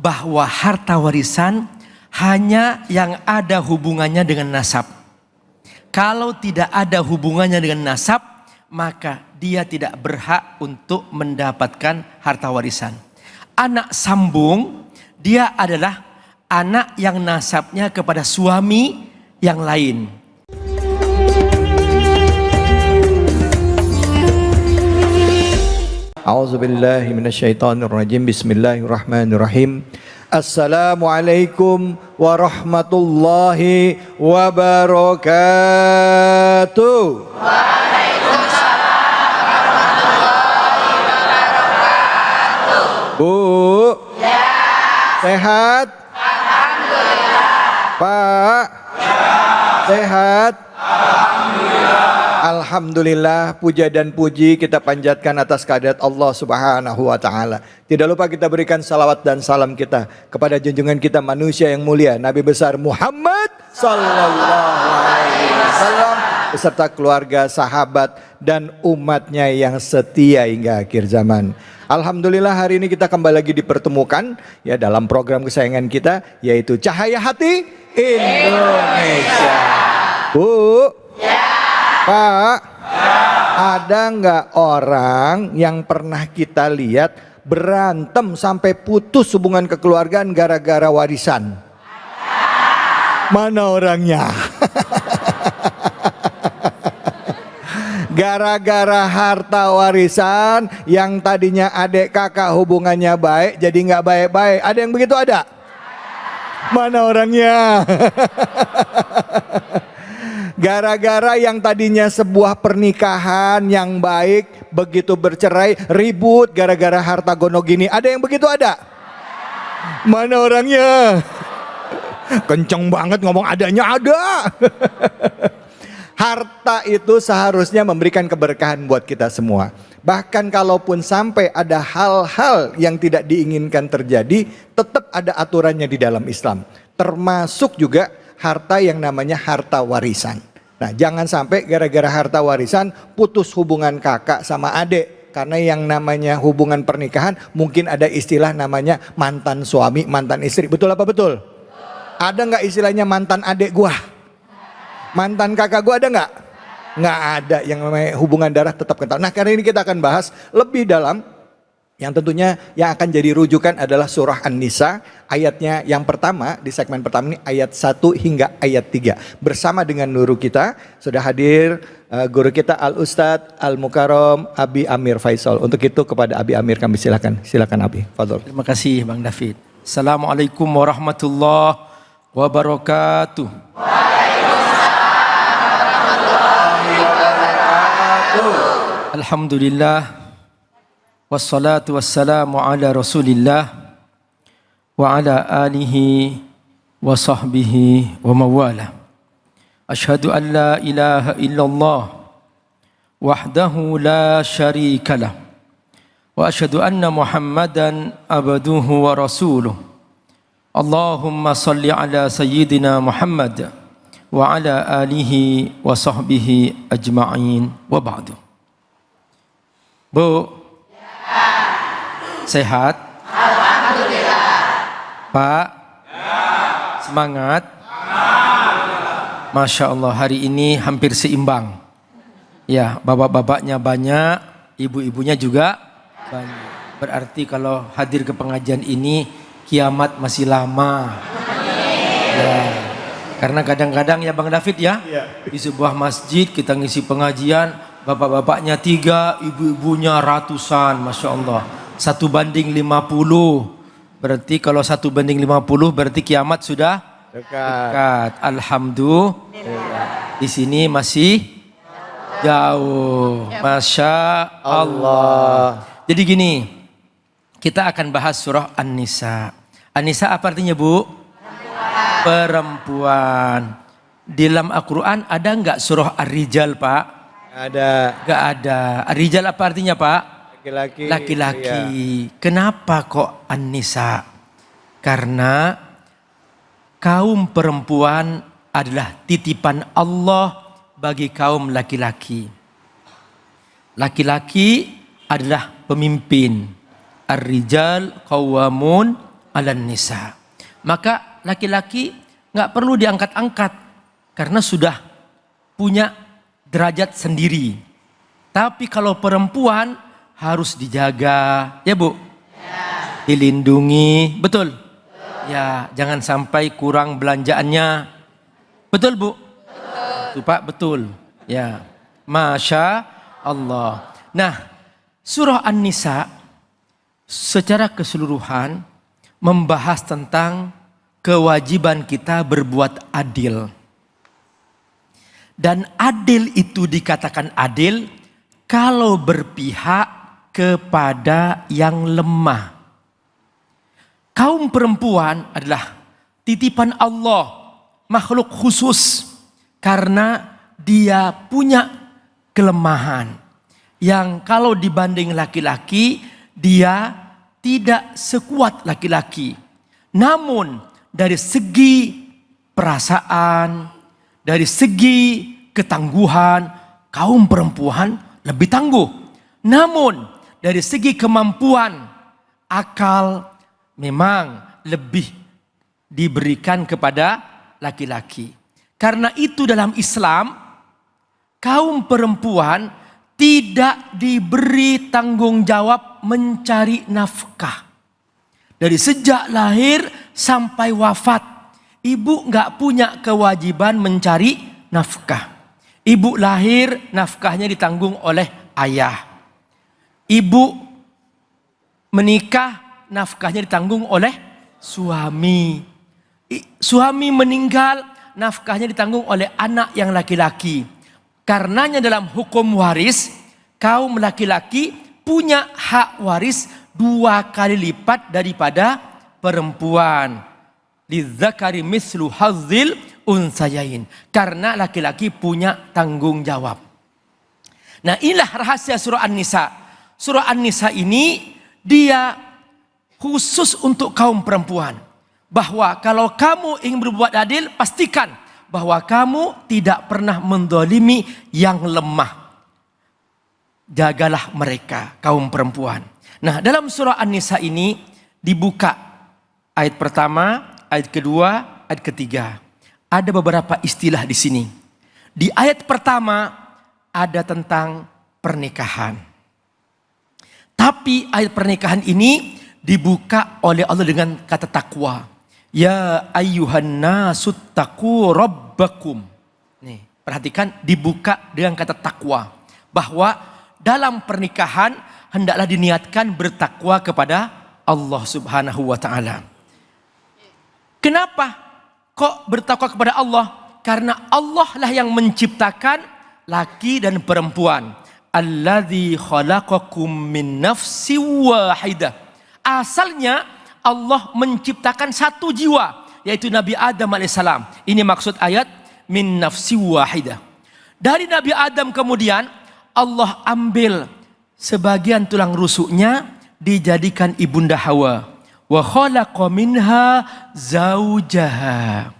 bahwa harta warisan hanya yang ada hubungannya dengan nasab. Kalau tidak ada hubungannya dengan nasab, maka dia tidak berhak untuk mendapatkan harta warisan. Anak sambung, dia adalah anak yang nasabnya kepada suami yang lain. A'udzubillahi minasyaitonirrajim. Bismillahirrahmanirrahim. Assalamualaikum warahmatullahi wabarakatuh. Waalaikumsalam warahmatullahi wabarakatuh. Bu. Ya. Sehat? Alhamdulillah. Pak. Ya. Sehat? Alhamdulillah. Alhamdulillah, puja dan puji kita panjatkan atas kehadirat Allah Subhanahu wa taala. Tidak lupa kita berikan salawat dan salam kita kepada junjungan kita manusia yang mulia, Nabi besar Muhammad sallallahu alaihi wasallam beserta keluarga, sahabat dan umatnya yang setia hingga akhir zaman. Alhamdulillah hari ini kita kembali lagi dipertemukan ya dalam program kesayangan kita, yaitu Cahaya Hati Indonesia. Bu. Ya. Pak, ada nggak orang yang pernah kita lihat berantem sampai putus hubungan kekeluargaan gara-gara warisan? Mana orangnya? Gara-gara harta warisan yang tadinya adik kakak hubungannya baik jadi nggak baik-baik. Ada yang begitu ada? Mana orangnya? Gara-gara yang tadinya sebuah pernikahan yang baik begitu bercerai, ribut gara-gara harta gonogini. Ada yang begitu ada? Mana orangnya? Kenceng banget ngomong adanya ada. Harta itu seharusnya memberikan keberkahan buat kita semua. Bahkan kalaupun sampai ada hal-hal yang tidak diinginkan terjadi, tetap ada aturannya di dalam Islam. Termasuk juga harta yang namanya harta warisan. Nah, jangan sampai gara-gara harta warisan putus hubungan kakak sama adik. Karena yang namanya hubungan pernikahan mungkin ada istilah namanya mantan suami, mantan istri. Betul apa betul? Ada nggak istilahnya mantan adik gua? Mantan kakak gua ada nggak? Nggak ada. Yang namanya hubungan darah tetap kental. Nah, kali ini kita akan bahas lebih dalam. Yang tentunya yang akan jadi rujukan adalah surah An-Nisa, ayatnya yang pertama di segmen pertama ini ayat 1 hingga ayat 3. Bersama dengan guru kita sudah hadir guru kita Al-Ustadz Al-Mukarram Abi Amir Faisal. Untuk itu kepada Abi Amir kami silakan Abi. Fadhol. Terima kasih Bang David. Assalamualaikum warahmatullahi wabarakatuh. Waalaikumsalam warahmatullahi wabarakatuh. Alhamdulillah. Wassalatu wassalamu ala rasulillah wa ala alihi wa sahbihi wa mawala. Ashhadu an la ilaha illallah wahdahu la syarika lah. Wa ashhadu anna Muhammadan abduhu wa rasuluh. Allahumma salli ala sayyidina Muhammad wa ala alihi wa sahbihi ajma'in wa ba'du. Bu, sehat? Alhamdulillah. Pak? Ya. Semangat? Masya Allah, hari ini hampir seimbang. Ya, bapak-bapaknya banyak, ibu-ibunya juga banyak. Berarti kalau hadir ke pengajian ini, kiamat masih lama. Ya. Karena kadang-kadang ya Bang David ya, di sebuah masjid kita ngisi pengajian, bapak-bapaknya 3, ibu-ibunya ratusan, Masya Allah. 1:50. Berarti kalau 1:50 berarti kiamat sudah dekat. Alhamdulillah. Di sini masih jauh. Masya Allah. Jadi gini, kita akan bahas surah An-Nisa. An-Nisa apa artinya, Bu? Perempuan. Di dalam Al-Quran ada nggak surah Ar-Rijal, Pak? Ada. Nggak ada. Ar-Rijal apa artinya, Pak? Laki-laki. Iya. Kenapa kok An-Nisa? Karena kaum perempuan adalah titipan Allah bagi kaum laki-laki. Laki-laki adalah pemimpin. Ar-rijal qawwamun 'alan nisa. Maka laki-laki nggak perlu diangkat-angkat karena sudah punya derajat sendiri. Tapi kalau perempuan harus dijaga, ya Bu? Ya. Dilindungi, betul? Ya, jangan sampai kurang belanjaannya. Betul Bu? Betul. Pak, betul. Ya, Masya Allah. Nah, surah An-Nisa secara keseluruhan membahas tentang kewajiban kita berbuat adil. Dan adil itu dikatakan adil kalau berpihak kepada yang lemah. Kaum perempuan adalah titipan Allah, makhluk khusus karena dia punya kelemahan yang kalau dibanding laki-laki dia tidak sekuat laki-laki. Namun dari segi perasaan, dari segi ketangguhan, kaum perempuan lebih tangguh. Namun dari segi kemampuan, akal memang lebih diberikan kepada laki-laki. Karena itu dalam Islam, kaum perempuan tidak diberi tanggung jawab mencari nafkah. Dari sejak lahir sampai wafat, ibu nggak punya kewajiban mencari nafkah. Ibu lahir, nafkahnya ditanggung oleh ayah. Ibu menikah, nafkahnya ditanggung oleh suami. Suami meninggal, nafkahnya ditanggung oleh anak yang laki-laki. Karenanya dalam hukum waris, kaum laki-laki punya hak waris 2 kali lipat daripada perempuan. Lidzakari mislu hazzil unsayain. Karena laki-laki punya tanggung jawab. Nah, inilah rahasia surah An-Nisa. Surah An-Nisa ini dia khusus untuk kaum perempuan. Bahwa kalau kamu ingin berbuat adil, pastikan bahwa kamu tidak pernah mendolimi yang lemah. Jagalah mereka, kaum perempuan. Nah, dalam surah An-Nisa ini dibuka ayat pertama, ayat kedua, ayat ketiga. Ada beberapa istilah di sini. Di ayat pertama ada tentang pernikahan. Tapi ayat pernikahan ini dibuka oleh Allah dengan kata takwa. Ya ayyuhan nasu taqu rabbakum. Nih, perhatikan dibuka dengan kata takwa. Bahwa dalam pernikahan hendaklah diniatkan bertakwa kepada Allah Subhanahu wa taala. Kenapa kok bertakwa kepada Allah? Karena Allah lah yang menciptakan laki dan perempuan. Alladzi khalaqakum min nafsin wahidah. Asalnya Allah menciptakan satu jiwa, yaitu Nabi Adam alaihissalam. Ini maksud ayat min nafsi wahidah. Dari Nabi Adam kemudian Allah ambil sebagian tulang rusuknya dijadikan ibunda Hawa. Wa khalaqa minha zaujaha.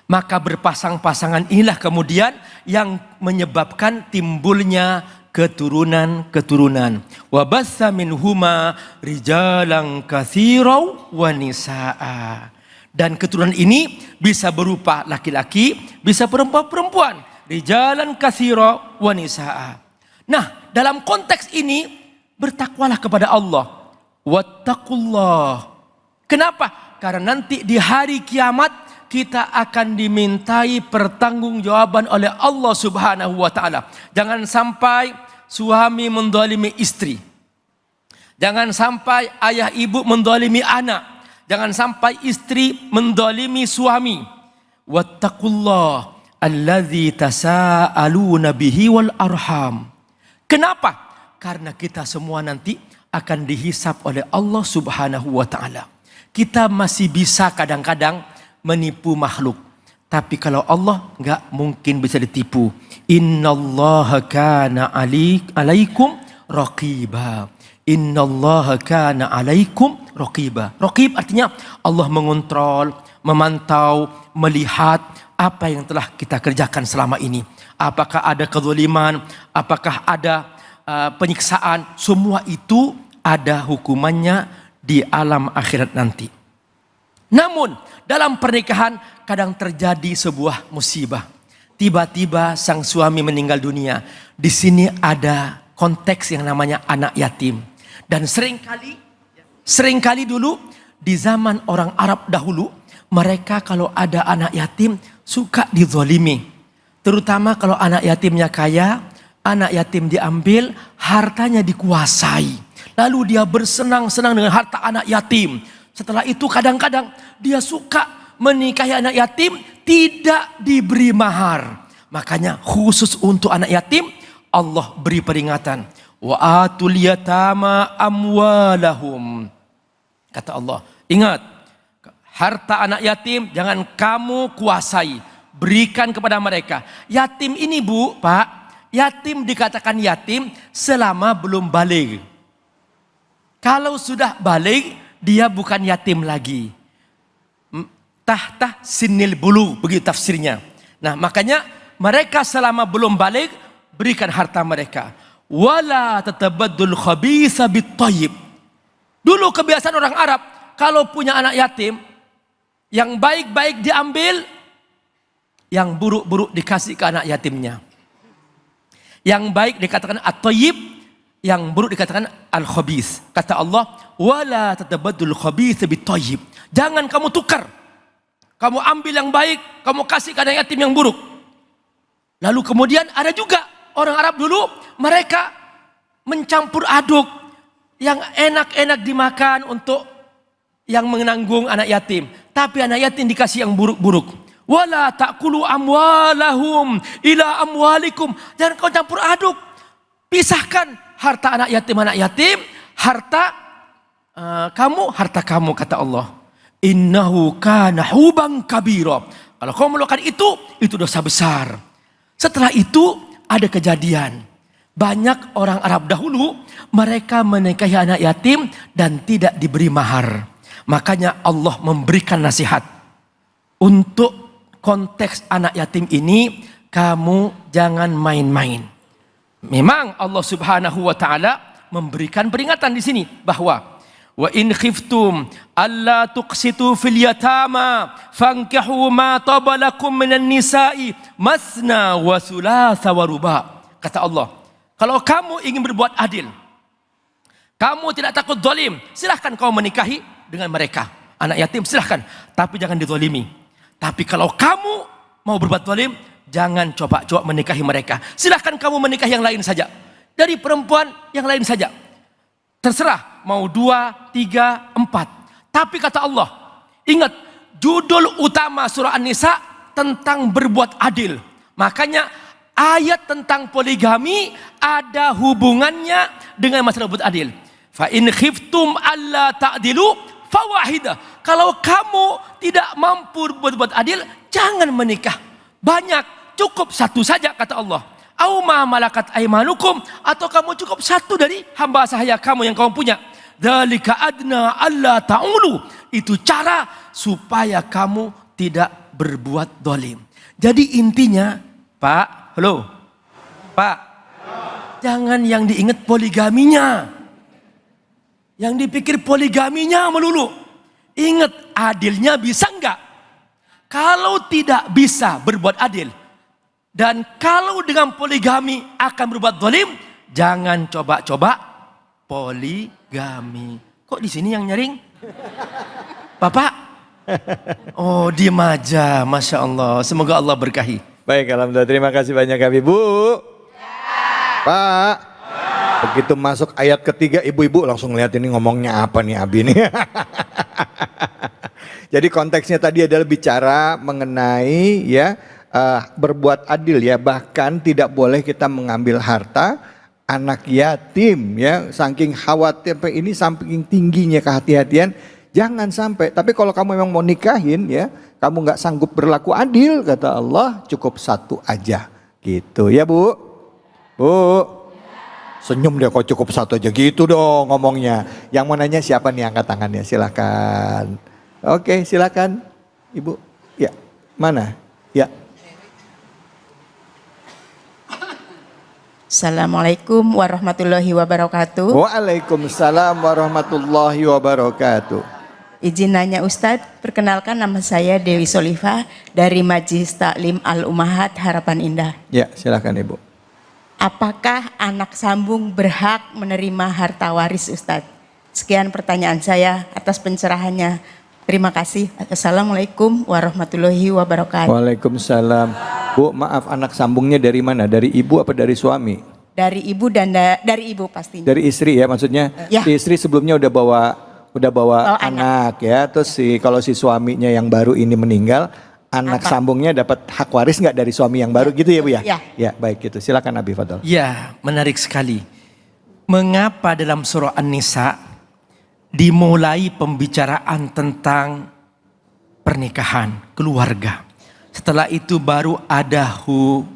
Maka berpasang-pasangan inilah kemudian yang menyebabkan timbulnya keturunan-keturunan. Wa bassa minhuma rijalan katsira wa nisaa. Dan keturunan ini bisa berupa laki-laki, bisa perempuan. Rijalan katsira wa nisaa. Nah, dalam konteks ini bertakwalah kepada Allah. Wattaqullah. Kenapa? Karena nanti di hari kiamat kita akan dimintai pertanggungjawaban oleh Allah Subhanahu wa taala. Jangan sampai suami mendolimi istri. Jangan sampai ayah ibu mendolimi anak. Jangan sampai istri mendolimi suami. Wattaqullah allazi tasaaluna bihi wal arham. Kenapa? Karena kita semua nanti akan dihisap oleh Allah Subhanahu wa taala. Kita masih bisa kadang-kadang menipu makhluk. Tapi kalau Allah nggak mungkin bisa ditipu. Innallaha kana alaikum raqiba. Innallaha kana alaikum raqiba. Raqib artinya Allah mengontrol, memantau, melihat apa yang telah kita kerjakan selama ini. Apakah ada kezaliman, apakah ada penyiksaan, semua itu ada hukumannya di alam akhirat nanti. Namun dalam pernikahan kadang terjadi sebuah musibah. Tiba-tiba sang suami meninggal dunia. Di sini ada konteks yang namanya anak yatim. Dan seringkali dulu di zaman orang Arab dahulu, mereka kalau ada anak yatim suka dizolimi. Terutama kalau anak yatimnya kaya, anak yatim diambil, hartanya dikuasai. Lalu dia bersenang-senang dengan harta anak yatim. Setelah itu kadang-kadang dia suka menikahi anak yatim, tidak diberi mahar. Makanya khusus untuk anak yatim, Allah beri peringatan. Wa atul yatama amwalahum. Kata Allah, ingat, harta anak yatim jangan kamu kuasai, berikan kepada mereka. Yatim ini Bu, Pak, yatim dikatakan yatim selama belum baligh. Kalau sudah baligh, dia bukan yatim lagi. Tahta sinil bulu, begitu tafsirnya. Nah, makanya mereka selama belum baligh, berikan harta mereka. Wala tatabaddul khabitha bit-thayyib. Dulu kebiasaan orang Arab, kalau punya anak yatim, yang baik-baik diambil, yang buruk-buruk dikasih ke anak yatimnya. Yang baik dikatakan at-thayyib, yang buruk dikatakan al-khabith. Kata Allah, wala tatabaddul khabitha bit-thayyib. Jangan kamu tukar. Kamu ambil yang baik, kamu kasih ke anak yatim yang buruk. Lalu kemudian ada juga orang Arab dulu, mereka mencampur aduk yang enak-enak dimakan untuk yang menanggung anak yatim. Tapi anak yatim dikasih yang buruk-buruk. Wala ta'kulu amwalahum ila amwalikum. Jangan kau campur aduk. Pisahkan harta anak yatim, harta harta kamu, kata Allah. Innahu kana huban kabira. Kalau kau melakukan itu dosa besar. Setelah itu ada kejadian. Banyak orang Arab dahulu, mereka menikahi anak yatim dan tidak diberi mahar. Makanya Allah memberikan nasihat. Untuk konteks anak yatim ini, kamu jangan main-main. Memang Allah Subhanahu wa taala memberikan peringatan di sini bahwa wa in khiftum alla tuqsitu fil yatama fankihu ma tabalakum minan nisa'i masna wa thulatha wa ruba. Kata Allah, kalau kamu ingin berbuat adil, kamu tidak takut zalim, silahkan kau menikahi dengan mereka. Anak yatim silahkan, tapi jangan dizalimi. Tapi kalau kamu mau berbuat zalim, jangan coba-coba menikahi mereka. Silahkan kamu menikahi yang lain saja. Dari perempuan yang lain saja. Terserah, mau 2, 3, 4. Tapi kata Allah, ingat, judul utama surah An-Nisa tentang berbuat adil. Makanya ayat tentang poligami ada hubungannya dengan masalah berbuat adil. Fa in khiftum alla ta'dilu fawahidah. Kalau kamu tidak mampu berbuat adil, jangan menikah banyak, cukup satu saja, kata Allah. Au ma malakat aimanukum, atau kamu cukup satu dari hamba sahaya kamu yang kamu punya. Dzalika adna alla ta'ulu. Itu cara supaya kamu tidak berbuat zalim. Jadi intinya, Pak, halo. Pak, jangan yang diingat poligaminya. Yang dipikir poligaminya melulu. Ingat, adilnya bisa enggak? Kalau tidak bisa berbuat adil, dan kalau dengan poligami akan berbuat zalim, jangan coba-coba poligami. Kok di sini yang nyaring? Bapak? Oh, diem aja. Masya Allah. Semoga Allah berkahi. Baik, alhamdulillah. Terima kasih banyak Ibu. Pak. Begitu masuk ayat ketiga, ibu-ibu langsung lihat ini ngomongnya apa nih Abi nih. Jadi konteksnya tadi adalah bicara mengenai ya berbuat adil ya, bahkan tidak boleh kita mengambil harta anak yatim ya, saking khawatir ini, saking tingginya kehati-hatian, jangan sampai. Tapi kalau kamu memang mau nikahin ya, kamu nggak sanggup berlaku adil, kata Allah, cukup satu aja gitu ya Bu. Senyum dia, kok cukup satu aja gitu dong ngomongnya. Yang mau nanya siapa nih, angkat tangannya, silakan. Oke, silakan Ibu. Ya, mana? Ya. Assalamualaikum warahmatullahi wabarakatuh. Waalaikumsalam warahmatullahi wabarakatuh. Izin nanya Ustadz, perkenalkan nama saya Dewi Solifah dari Majelis Taklim Al-Ummahat Harapan Indah. Ya, silakan Ibu. Apakah anak sambung berhak menerima harta waris Ustadz? Sekian pertanyaan saya, atas pencerahannya. Terima kasih. Assalamualaikum warahmatullahi wabarakatuh. Waalaikumsalam. Bu, maaf, anak sambungnya dari mana? Dari ibu apa dari suami? Dari ibu dan dari ibu pastinya. Dari istri ya, maksudnya Ya. si istri sebelumnya udah bawa Bawa anak ya. Terus kalau si suaminya yang baru ini meninggal, anak sambungnya dapat hak waris nggak dari suami yang baru gitu ya Bu ya? Ya. Ya, baik gitu. Silakan Abi Fadl. Ya, menarik sekali. Mengapa dalam surah An-Nisa dimulai pembicaraan tentang pernikahan, keluarga. Setelah itu baru ada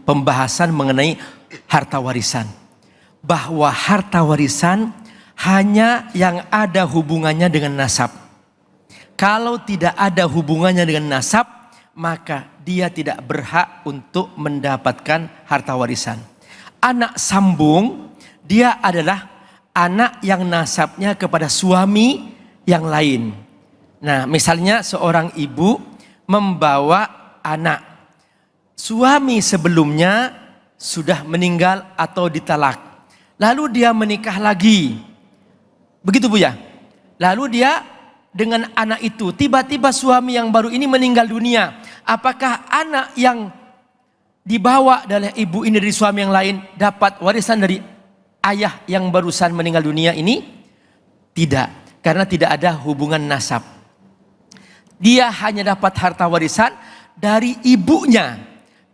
pembahasan mengenai harta warisan. Bahwa harta warisan hanya yang ada hubungannya dengan nasab. Kalau tidak ada hubungannya dengan nasab, maka dia tidak berhak untuk mendapatkan harta warisan. Anak sambung, dia adalah anak yang nasabnya kepada suami yang lain. Nah, misalnya seorang ibu membawa anak. Suami sebelumnya sudah meninggal atau ditalak. Lalu dia menikah lagi. Begitu Bu ya? Lalu dia dengan anak itu, tiba-tiba suami yang baru ini meninggal dunia. Apakah anak yang dibawa oleh ibu ini dari suami yang lain dapat warisan dari ayah yang barusan meninggal dunia ini? Tidak, karena tidak ada hubungan nasab. Dia hanya dapat harta warisan dari ibunya.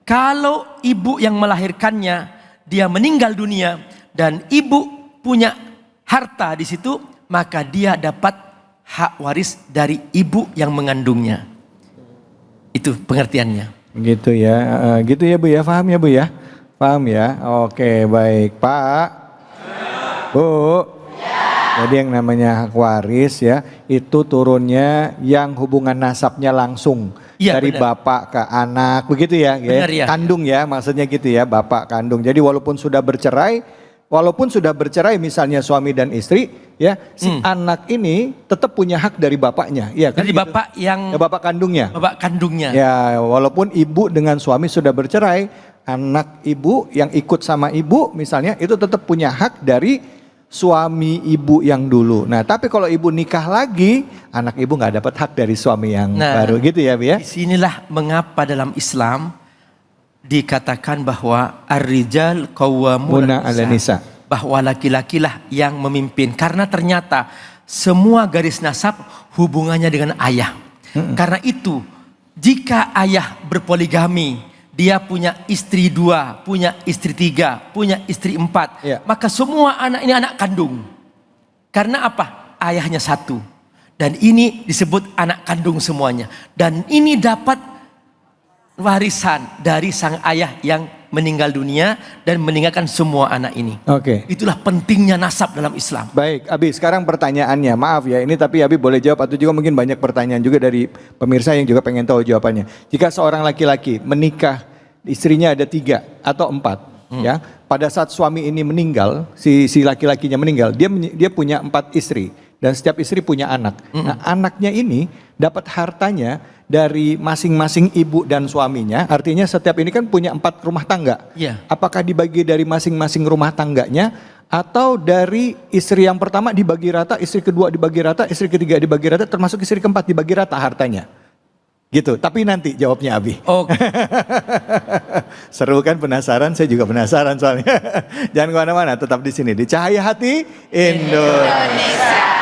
Kalau ibu yang melahirkannya dia meninggal dunia dan ibu punya harta di situ, maka dia dapat hak waris dari ibu yang mengandungnya. Itu pengertiannya. Gitu ya, gitu ya Bu ya, paham ya Bu ya? Paham ya? Oke, baik Pak. Bu. Jadi yang namanya hak waris ya, itu turunnya yang hubungan nasabnya langsung. Ya, dari benar. bapak ke anak, begitu ya? Benar, ya. Kandung ya, maksudnya gitu ya, bapak kandung. Jadi walaupun sudah bercerai misalnya suami dan istri, ya, si anak ini tetap punya hak dari bapaknya. Ya, kan Dari gitu. bapak yang Ya, bapak kandungnya. bapak kandungnya. Ya, walaupun ibu dengan suami sudah bercerai, anak ibu yang ikut sama ibu misalnya itu tetap punya hak dari suami ibu yang dulu. Nah, tapi kalau ibu nikah lagi, anak ibu nggak dapat hak dari suami yang baru gitu ya, Bu ya? Disinilah mengapa dalam Islam dikatakan bahwa ar-rijal qawwamuna 'ala nisa. Bahwa laki-laki lah yang memimpin. Karena ternyata semua garis nasab hubungannya dengan ayah. Karena itu jika ayah berpoligami, dia punya istri 2, punya istri 3, punya istri 4. Ya. Maka semua anak ini anak kandung. Karena apa? Ayahnya satu. Dan ini disebut anak kandung semuanya. Dan ini dapat warisan dari sang ayah yang meninggal dunia dan meninggalkan semua anak ini. Oke. Itulah pentingnya nasab dalam Islam. Baik, Abi, sekarang pertanyaannya. Maaf ya, ini tapi Abi boleh jawab atau juga mungkin banyak pertanyaan juga dari pemirsa yang juga pengen tahu jawabannya. Jika seorang laki-laki menikah, istrinya ada 3 atau 4, ya. Pada saat suami ini meninggal, si laki-lakinya meninggal, dia punya 4 istri dan setiap istri punya anak. Nah, anaknya ini dapat hartanya dari masing-masing ibu dan suaminya. Artinya setiap ini kan punya 4 rumah tangga. Iya. Apakah dibagi dari masing-masing rumah tangganya atau dari istri yang pertama dibagi rata, istri kedua dibagi rata, istri ketiga dibagi rata, termasuk istri keempat dibagi rata hartanya? Gitu, tapi nanti jawabnya Abi. Oke. Seru kan, penasaran? Saya juga penasaran soalnya. Jangan kemana-mana, tetap di sini di Cahaya Hati Indonesia.